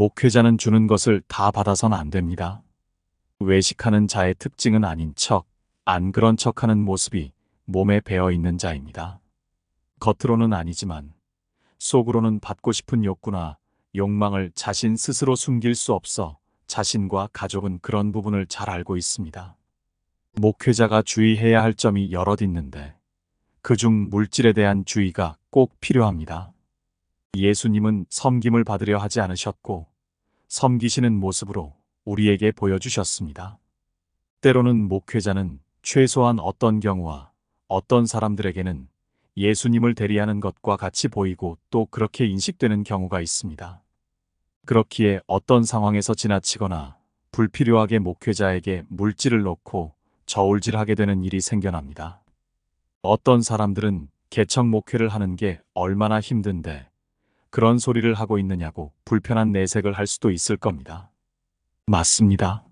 목회자는 주는 것을 다 받아선 안 됩니다. 외식하는 자의 특징은 아닌 척, 안 그런 척하는 모습이 몸에 배어 있는 자입니다. 겉으로는 아니지만 속으로는 받고 싶은 욕구나 욕망을 자신 스스로 숨길 수 없어 자신과 가족은 그런 부분을 잘 알고 있습니다. 목회자가 주의해야 할 점이 여럿 있는데 그중 물질에 대한 주의가 꼭 필요합니다. 예수님은 섬김을 받으려 하지 않으셨고 섬기시는 모습으로 우리에게 보여주셨습니다. 때로는 목회자는 최소한 어떤 경우와 어떤 사람들에게는 예수님을 대리하는 것과 같이 보이고 또 그렇게 인식되는 경우가 있습니다. 그렇기에 어떤 상황에서 지나치거나 불필요하게 목회자에게 물질을 놓고 저울질하게 되는 일이 생겨납니다. 어떤 사람들은 개척 목회를 하는 게 얼마나 힘든데 그런 소리를 하고 있느냐고 불편한 내색을 할 수도 있을 겁니다. 맞습니다.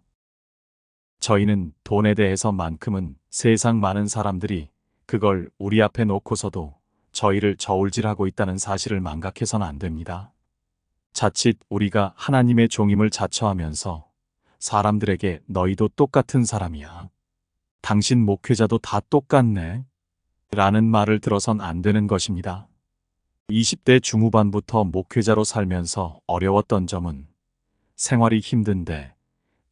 저희는 돈에 대해서만큼은 세상 많은 사람들이 그걸 우리 앞에 놓고서도 저희를 저울질하고 있다는 사실을 망각해서는 안 됩니다. 자칫 우리가 하나님의 종임을 자처하면서 사람들에게 너희도 똑같은 사람이야. 당신 목회자도 다 똑같네. 라는 말을 들어선 안 되는 것입니다. 20대 중후반부터 목회자로 살면서 어려웠던 점은 생활이 힘든데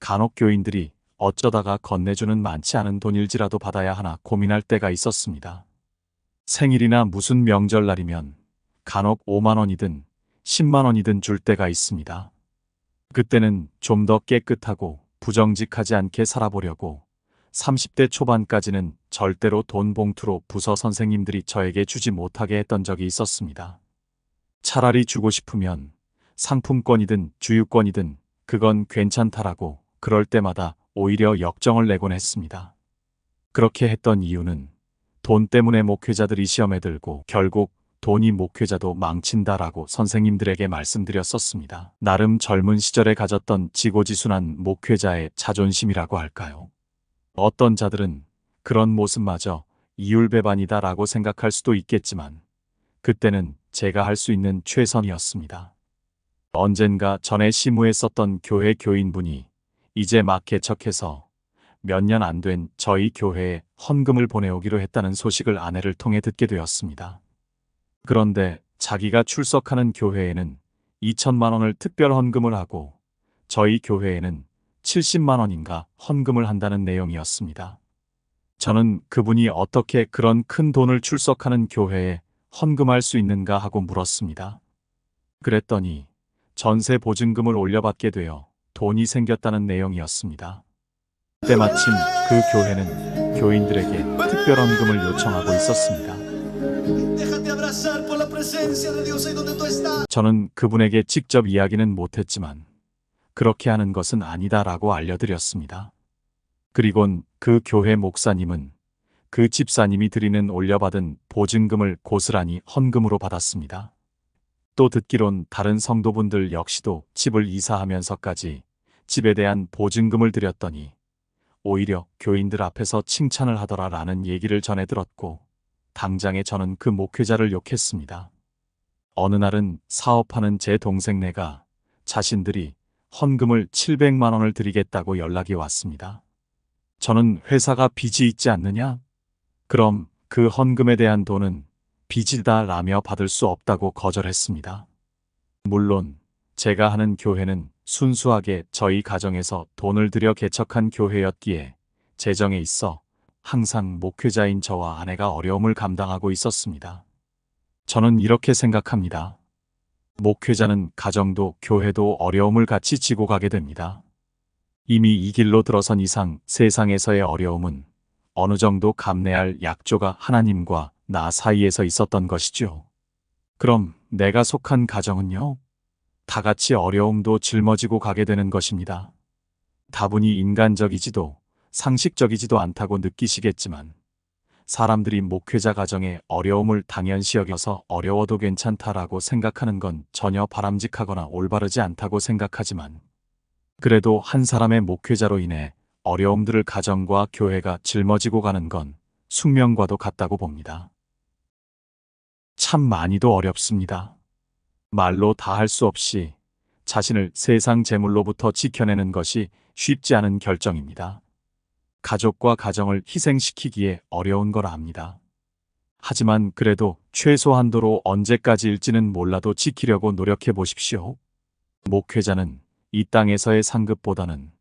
간혹 교인들이 어쩌다가 건네주는 많지 않은 돈일지라도 받아야 하나 고민할 때가 있었습니다. 생일이나 무슨 명절날이면 간혹 5만 원이든 10만 원이든 줄 때가 있습니다. 그때는 좀 더 깨끗하고 부정직하지 않게 살아보려고 30대 초반까지는 절대로 돈 봉투로 부서 선생님들이 저에게 주지 못하게 했던 적이 있었습니다. 차라리 주고 싶으면 상품권이든 주유권이든 그건 괜찮다라고 그럴 때마다 오히려 역정을 내곤 했습니다. 그렇게 했던 이유는 돈 때문에 목회자들이 시험에 들고 결국 돈이 목회자도 망친다라고 선생님들에게 말씀드렸었습니다. 나름 젊은 시절에 가졌던 지고지순한 목회자의 자존심이라고 할까요? 어떤 자들은 그런 모습마저 이율배반이다라고 생각할 수도 있겠지만 그때는 제가 할 수 있는 최선이었습니다. 언젠가 전에 시무했었던 교회 교인분이 이제 막 개척해서 몇 년 안 된 저희 교회에 헌금을 보내오기로 했다는 소식을 아내를 통해 듣게 되었습니다. 그런데 자기가 출석하는 교회에는 2천만 원을 특별 헌금을 하고 저희 교회에는 70만 원인가 헌금을 한다는 내용이었습니다. 저는 그분이 어떻게 그런 큰 돈을 출석하는 교회에 헌금할 수 있는가 하고 물었습니다. 그랬더니 전세 보증금을 올려받게 되어 돈이 생겼다는 내용이었습니다. 때마침 그 교회는 교인들에게 특별 헌금을 요청하고 있었습니다. 저는 그분에게 직접 이야기는 못했지만 그렇게 하는 것은 아니다라고 알려드렸습니다. 그리곤 그 교회 목사님은 그 집사님이 드리는 올려받은 보증금을 고스란히 헌금으로 받았습니다. 또 듣기론 다른 성도분들 역시도 집을 이사하면서까지 집에 대한 보증금을 드렸더니 오히려 교인들 앞에서 칭찬을 하더라라는 얘기를 전해 들었고 당장에 저는 그 목회자를 욕했습니다. 어느 날은 사업하는 제 동생네가 자신들이 헌금을 700만 원을 드리겠다고 연락이 왔습니다. 저는 회사가 빚이 있지 않느냐? 그럼 그 헌금에 대한 돈은 빚이다 라며 받을 수 없다고 거절했습니다. 물론 제가 하는 교회는 순수하게 저희 가정에서 돈을 들여 개척한 교회였기에 재정에 있어 항상 목회자인 저와 아내가 어려움을 감당하고 있었습니다. 저는 이렇게 생각합니다. 목회자는 가정도 교회도 어려움을 같이 지고 가게 됩니다. 이미 이 길로 들어선 이상 세상에서의 어려움은 어느 정도 감내할 약조가 하나님과 나 사이에서 있었던 것이죠. 그럼 내가 속한 가정은요? 다 같이 어려움도 짊어지고 가게 되는 것입니다. 다분히 인간적이지도 상식적이지도 않다고 느끼시겠지만 사람들이 목회자 가정의 어려움을 당연시 여겨서 어려워도 괜찮다라고 생각하는 건 전혀 바람직하거나 올바르지 않다고 생각하지만 그래도 한 사람의 목회자로 인해 어려움들을 가정과 교회가 짊어지고 가는 건 숙명과도 같다고 봅니다. 참 많이도 어렵습니다. 말로 다 할 수 없이 자신을 세상 재물로부터 지켜내는 것이 쉽지 않은 결정입니다. 가족과 가정을 희생시키기에 어려운 걸 압니다. 하지만 그래도 최소한도로 언제까지일지는 몰라도 지키려고 노력해 보십시오. 목회자는 이 땅에서의 상급보다는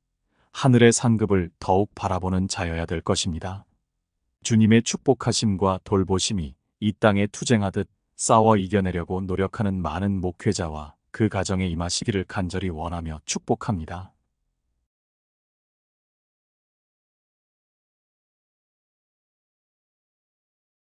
하늘의 상급을 더욱 바라보는 자여야 될 것입니다. 주님의 축복하심과 돌보심이 이 땅에 투쟁하듯 싸워 이겨내려고 노력하는 많은 목회자와 그 가정에 임하시기를 간절히 원하며 축복합니다.